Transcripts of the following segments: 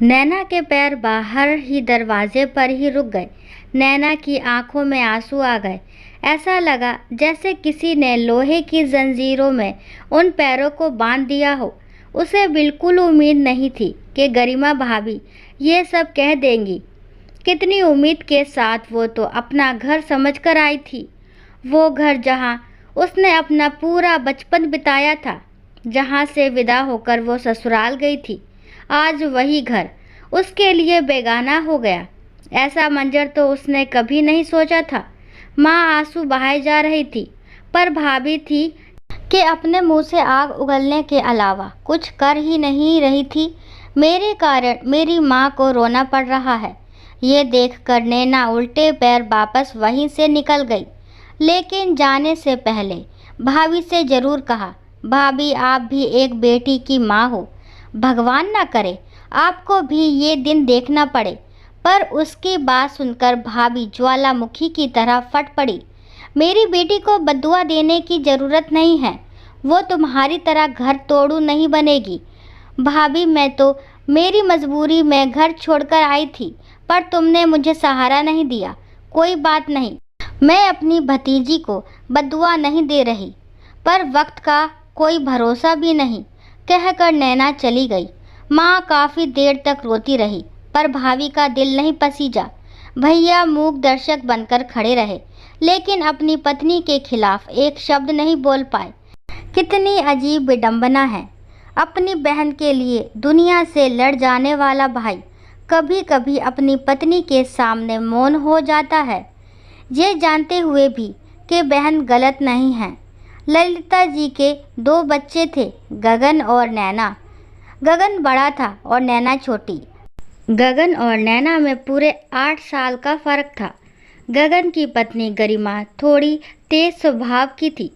नैना के पैर बाहर ही दरवाजे पर ही रुक गए। नैना की आंखों में आंसू आ गए। ऐसा लगा जैसे किसी ने लोहे की जंजीरों में उन पैरों को बांध दिया हो। उसे बिल्कुल उम्मीद नहीं थी कि गरिमा भाभी ये सब कह देंगी। कितनी उम्मीद के साथ वो तो अपना घर समझकर आई थी। वो घर जहाँ उसने अपना पूरा बचपन बिताया था, जहाँ से विदा होकर वो ससुराल गई थी, आज वही घर उसके लिए बेगाना हो गया। ऐसा मंजर तो उसने कभी नहीं सोचा था। माँ आंसू बहाए जा रही थी, पर भाभी थी कि अपने मुंह से आग उगलने के अलावा कुछ कर ही नहीं रही थी। मेरे कारण मेरी माँ को रोना पड़ रहा है, ये देखकर नैना उल्टे पैर वापस वहीं से निकल गई। लेकिन जाने से पहले भाभी से ज़रूर कहा, भाभी आप भी एक बेटी की माँ हो, भगवान ना करे आपको भी ये दिन देखना पड़े। पर उसकी बात सुनकर भाभी ज्वालामुखी की तरह फट पड़ी। मेरी बेटी को बद्दुआ देने की ज़रूरत नहीं है, वो तुम्हारी तरह घर तोड़ू नहीं बनेगी। भाभी मैं तो मेरी मजबूरी में घर छोड़कर आई थी, पर तुमने मुझे सहारा नहीं दिया। कोई बात नहीं, मैं अपनी भतीजी को बद्दुआ नहीं दे रही, पर वक्त का कोई भरोसा भी नहीं, कहकर नैना चली गई। माँ काफ़ी देर तक रोती रही, पर भाभी का दिल नहीं पसीजा। भैया मूक दर्शक बनकर खड़े रहे, लेकिन अपनी पत्नी के खिलाफ एक शब्द नहीं बोल पाए। कितनी अजीब विडंबना है। अपनी बहन के लिए दुनिया से लड़ जाने वाला भाई कभी कभी अपनी पत्नी के सामने मौन हो जाता है, ये जानते हुए भी कि बहन गलत नहीं है। ललिता जी के दो बच्चे थे, गगन और नैना। गगन बड़ा था और नैना छोटी। गगन और नैना में पूरे 8 साल का फ़र्क था। गगन की पत्नी गरिमा थोड़ी तेज स्वभाव की थी।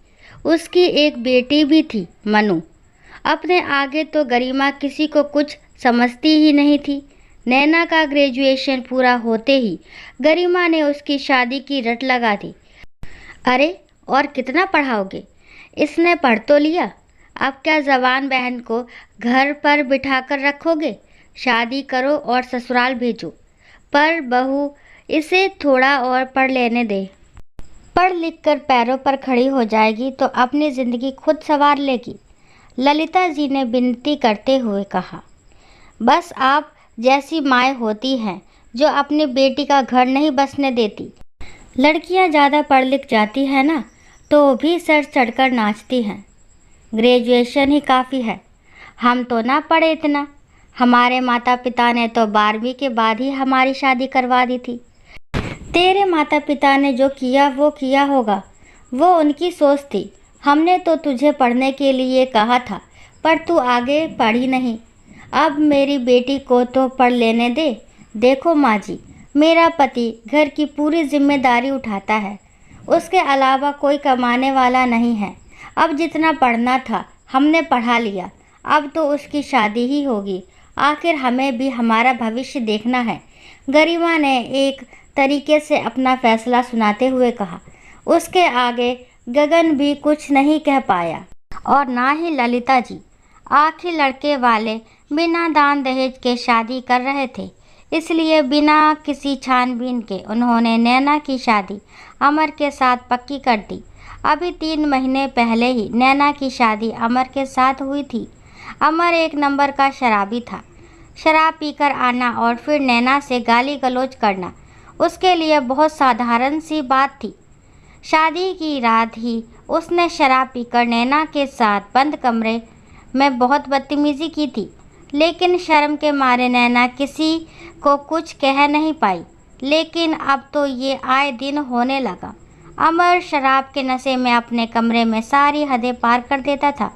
उसकी एक बेटी भी थी, मनु। अपने आगे तो गरिमा किसी को कुछ समझती ही नहीं थी। नैना का ग्रेजुएशन पूरा होते ही गरिमा ने उसकी शादी की रट लगा दी। अरे और कितना पढ़ाओगे? इसने पढ़ तो लिया, अब क्या जवान बहन को घर पर बिठाकर रखोगे? शादी करो और ससुराल भेजो। पर बहू इसे थोड़ा और पढ़ लेने दे। पढ़ लिख कर पैरों पर खड़ी हो जाएगी तो अपनी ज़िंदगी खुद संवार लेगी, ललिता जी ने विनती करते हुए कहा। बस आप जैसी माएँ होती हैं जो अपनी बेटी का घर नहीं बसने देती। लड़कियां ज़्यादा पढ़ लिख जाती हैं ना, तो भी सर चढ़कर नाचती हैं। ग्रेजुएशन ही काफ़ी है, हम तो ना पढ़े इतना। हमारे माता पिता ने तो 12वीं के बाद ही हमारी शादी करवा दी थी। तेरे माता पिता ने जो किया वो किया होगा, वो उनकी सोच थी। हमने तो तुझे पढ़ने के लिए कहा था, पर तू आगे पढ़ी नहीं। अब मेरी बेटी को तो पढ़ लेने दे। देखो माँ जी, मेरा पति घर की पूरी जिम्मेदारी उठाता है, उसके अलावा कोई कमाने वाला नहीं है। अब जितना पढ़ना था हमने पढ़ा लिया, अब तो उसकी शादी ही होगी। आखिर हमें भी हमारा भविष्य देखना है, गरिमा ने एक तरीके से अपना फैसला सुनाते हुए कहा। उसके आगे गगन भी कुछ नहीं कह पाया और ना ही ललिता जी। आखिर लड़के वाले बिना दान दहेज के शादी कर रहे थे, इसलिए बिना किसी छानबीन के उन्होंने नैना की शादी अमर के साथ पक्की कर दी। अभी 3 महीने पहले ही नैना की शादी अमर के साथ हुई थी। अमर एक नंबर का शराबी था। शराब पीकर आना और फिर नैना से गाली गलौज करना उसके लिए बहुत साधारण सी बात थी। शादी की रात ही उसने शराब पीकर नैना के साथ बंद कमरे में बहुत बदतमीज़ी की थी, लेकिन शर्म के मारे नैना किसी को कुछ कह नहीं पाई। लेकिन अब तो ये आए दिन होने लगा। अमर शराब के नशे में अपने कमरे में सारी हदें पार कर देता था।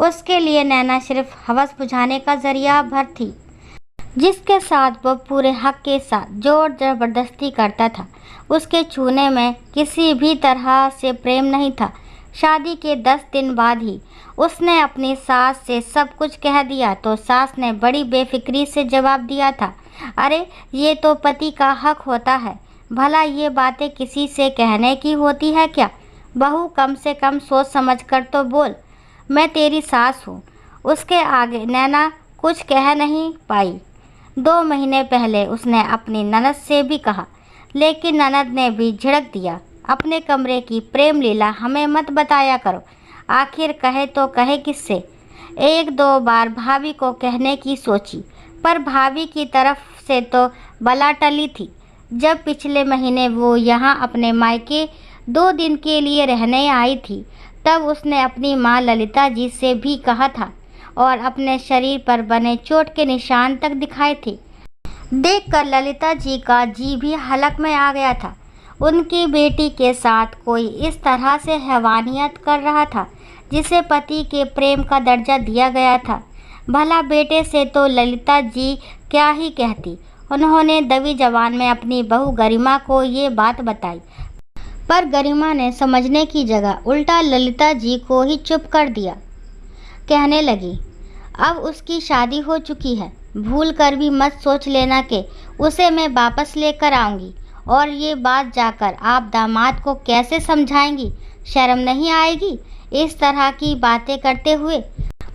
उसके लिए नैना सिर्फ हवस बुझाने का जरिया भर थी, जिसके साथ वो पूरे हक के साथ जोर ज़बरदस्ती करता था। उसके छूने में किसी भी तरह से प्रेम नहीं था। शादी के 10 दिन बाद ही उसने अपनी सास से सब कुछ कह दिया तो सास ने बड़ी बेफिक्री से जवाब दिया था, अरे ये तो पति का हक होता है, भला ये बातें किसी से कहने की होती है क्या? बहू कम से कम सोच समझ कर तो बोल, मैं तेरी सास हूँ। उसके आगे नैना कुछ कह नहीं पाई। 2 महीने पहले उसने अपनी ननद से भी कहा, लेकिन ननद ने भी झिड़क दिया, अपने कमरे की प्रेम लीला हमें मत बताया करो। आखिर कहे तो कहे किससे। 1-2 बार भाभी को कहने की सोची, पर भाभी की तरफ से तो बला टली थी। जब पिछले महीने वो यहाँ अपने मायके 2 दिन के लिए रहने आई थी, तब उसने अपनी माँ ललिता जी से भी कहा था और अपने शरीर पर बने चोट के निशान तक दिखाए थे। देखकर ललिता जी का जी भी हलक में आ गया था। उनकी बेटी के साथ कोई इस तरह से हैवानियत कर रहा था जिसे पति के प्रेम का दर्जा दिया गया था। भला बेटे से तो ललिता जी क्या ही कहती। उन्होंने दबी जबान में अपनी बहू गरिमा को ये बात बताई, पर गरिमा ने समझने की जगह उल्टा ललिता जी को ही चुप कर दिया। कहने लगी, अब उसकी शादी हो चुकी है, भूल कर भी मत सोच लेना कि उसे मैं वापस लेकर आऊँगी। और ये बात जाकर आप दामाद को कैसे समझाएंगी? शर्म नहीं आएगी इस तरह की बातें करते हुए?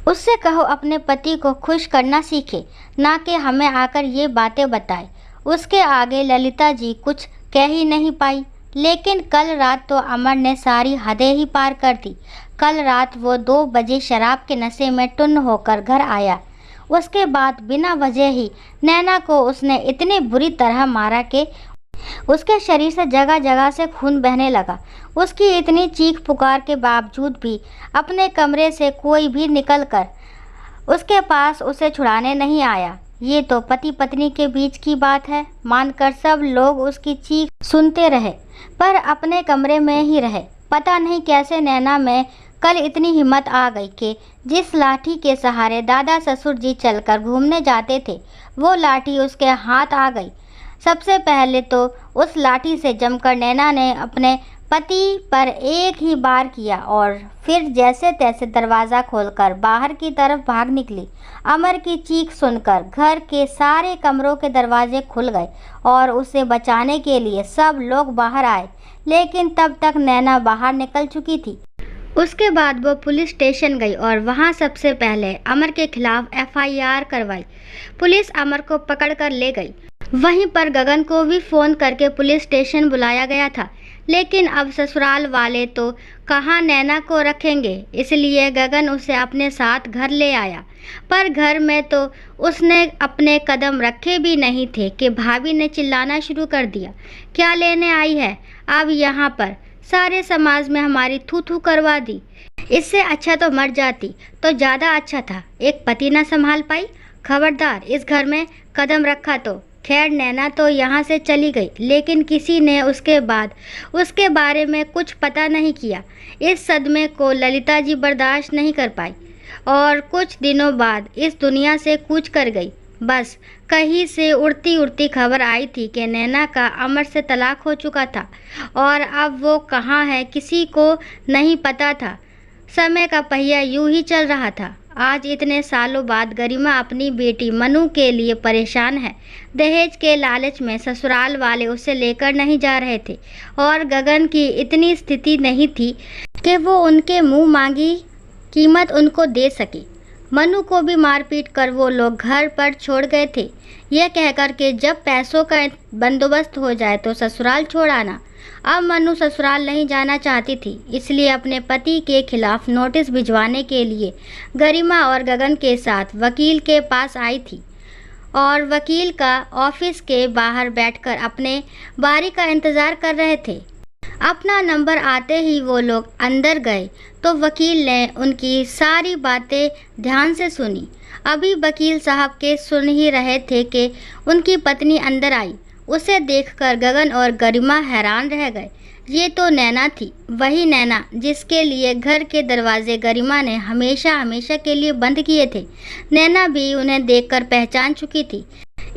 उससे कहो अपने पति को खुश करना सीखे, ना कि हमें आकर ये बातें बताए। उसके आगे ललिता जी कुछ कह ही नहीं पाई। लेकिन कल रात तो अमर ने सारी हदें ही पार कर दी। कल रात वो 2 बजे शराब के नशे में टुन्न होकर घर आया। उसके बाद बिना वजह ही नैना को उसने इतनी बुरी तरह मारा कि उसके शरीर से जगह जगह से खून बहने लगा। उसकी इतनी चीख पुकार के बावजूद भी अपने कमरे से कोई भी निकलकर उसके पास उसे छुड़ाने नहीं आया। ये तो पति पत्नी के बीच की बात है, मानकर सब लोग उसकी चीख सुनते रहे, पर अपने कमरे में ही रहे। पता नहीं कैसे नैना में कल इतनी हिम्मत आ गई कि जिस लाठी के सहारे दादा ससुर जी चलकर घूमने जाते थे, वो लाठी उसके हाथ आ गई। सबसे पहले तो उस लाठी से जमकर नैना ने अपने पति पर एक ही बार किया और फिर जैसे तैसे दरवाज़ा खोलकर बाहर की तरफ भाग निकली। अमर की चीख सुनकर घर के सारे कमरों के दरवाजे खुल गए और उसे बचाने के लिए सब लोग बाहर आए, लेकिन तब तक नैना बाहर निकल चुकी थी। उसके बाद वो पुलिस स्टेशन गई और वहाँ सबसे पहले अमर के खिलाफ FIR करवाई। पुलिस अमर को पकड़ कर ले गई। वहीं पर गगन को भी फ़ोन करके पुलिस स्टेशन बुलाया गया था, लेकिन अब ससुराल वाले तो कहाँ नैना को रखेंगे, इसलिए गगन उसे अपने साथ घर ले आया। पर घर में तो उसने अपने कदम रखे भी नहीं थे कि भाभी ने चिल्लाना शुरू कर दिया, क्या लेने आई है अब यहाँ पर? सारे समाज में हमारी थू थू करवा दी। इससे अच्छा तो मर जाती तो ज़्यादा अच्छा था। एक पति ना संभाल पाई, खबरदार इस घर में कदम रखा तो। खैर नैना तो यहाँ से चली गई, लेकिन किसी ने उसके बाद उसके बारे में कुछ पता नहीं किया। इस सदमे को ललिता जी बर्दाश्त नहीं कर पाई और कुछ दिनों बाद इस दुनिया से कूच कर गई। बस कहीं से उड़ती उड़ती खबर आई थी कि नैना का अमर से तलाक हो चुका था और अब वो कहाँ है किसी को नहीं पता था। समय का पहिया यूं ही चल रहा था। आज इतने सालों बाद गरिमा अपनी बेटी मनु के लिए परेशान है। दहेज के लालच में ससुराल वाले उसे लेकर नहीं जा रहे थे और गगन की इतनी स्थिति नहीं थी कि वो उनके मुंह मांगी कीमत उनको दे सके। मनु को भी मारपीट कर वो लोग घर पर छोड़ गए थे, यह कहकर कि जब पैसों का बंदोबस्त हो जाए तो ससुराल छोड़ आना। अब मनु ससुराल नहीं जाना चाहती थी, इसलिए अपने पति के खिलाफ नोटिस भिजवाने के लिए गरिमा और गगन के साथ वकील के पास आई थी और वकील का ऑफिस के बाहर बैठकर अपने बारी का इंतज़ार कर रहे थे। अपना नंबर आते ही वो लोग अंदर गए तो वकील ने उनकी सारी बातें ध्यान से सुनी। अभी वकील साहब के सुन ही रहे थे कि उनकी पत्नी अंदर आई। उसे देखकर गगन और गरिमा हैरान रह गए। ये तो नैना थी, वही नैना जिसके लिए घर के दरवाजे गरिमा ने हमेशा हमेशा के लिए बंद किए थे। नैना भी उन्हें देखकर पहचान चुकी थी,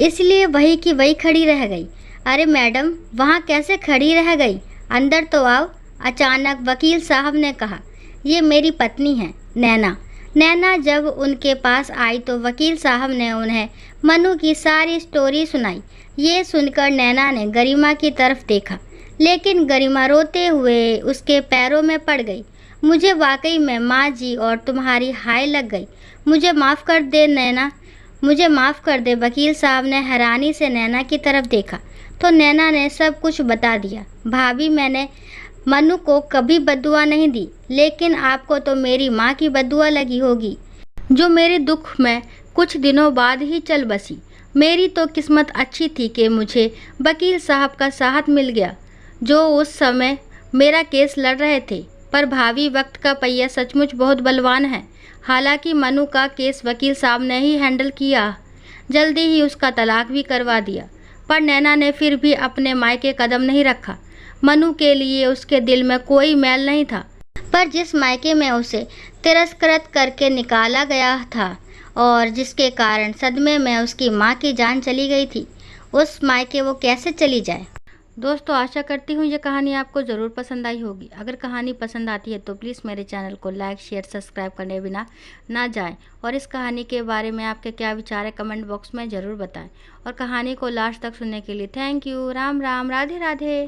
इसलिए वही की वही खड़ी रह गई। अरे मैडम, वहाँ कैसे खड़ी रह गई? अंदर तो आओ। अचानक वकील साहब ने कहा, ये मेरी पत्नी है नैना। नैना जब उनके पास आई तो वकील साहब ने उन्हें मनु की सारी स्टोरी सुनाई। ये सुनकर नैना ने गरिमा की तरफ देखा, लेकिन गरिमा रोते हुए उसके पैरों में पड़ गई। मुझे वाकई में माँ जी और तुम्हारी हाय लग गई। मुझे माफ़ कर दे नैना, मुझे माफ़ कर दे। वकील साहब ने हैरानी से नैना की तरफ देखा तो नैना ने सब कुछ बता दिया। भाभी, मैंने मनु को कभी बद्दुआ नहीं दी, लेकिन आपको तो मेरी माँ की बद्दुआ लगी होगी, जो मेरे दुख में कुछ दिनों बाद ही चल बसी। मेरी तो किस्मत अच्छी थी कि मुझे वकील साहब का साथ मिल गया, जो उस समय मेरा केस लड़ रहे थे। पर भाभी, वक्त का पहिया सचमुच बहुत बलवान है। हालांकि मनु का केस वकील साहब ने ही हैंडल किया, जल्दी ही उसका तलाक भी करवा दिया। पर नैना ने फिर भी अपने मायके कदम नहीं रखा। मनु के लिए उसके दिल में कोई मैल नहीं था, पर जिस मायके में उसे तिरस्कृत करके निकाला गया था और जिसके कारण सदमे में उसकी माँ की जान चली गई थी, उस मायके वो कैसे चली जाए। दोस्तों, आशा करती हूँ ये कहानी आपको ज़रूर पसंद आई होगी। अगर कहानी पसंद आती है तो प्लीज़ मेरे चैनल को लाइक, शेयर, सब्सक्राइब करने बिना ना जाएं। और इस कहानी के बारे में आपके क्या विचार है कमेंट बॉक्स में ज़रूर बताएं। और कहानी को लास्ट तक सुनने के लिए थैंक यू। राम राम, राधे राधे।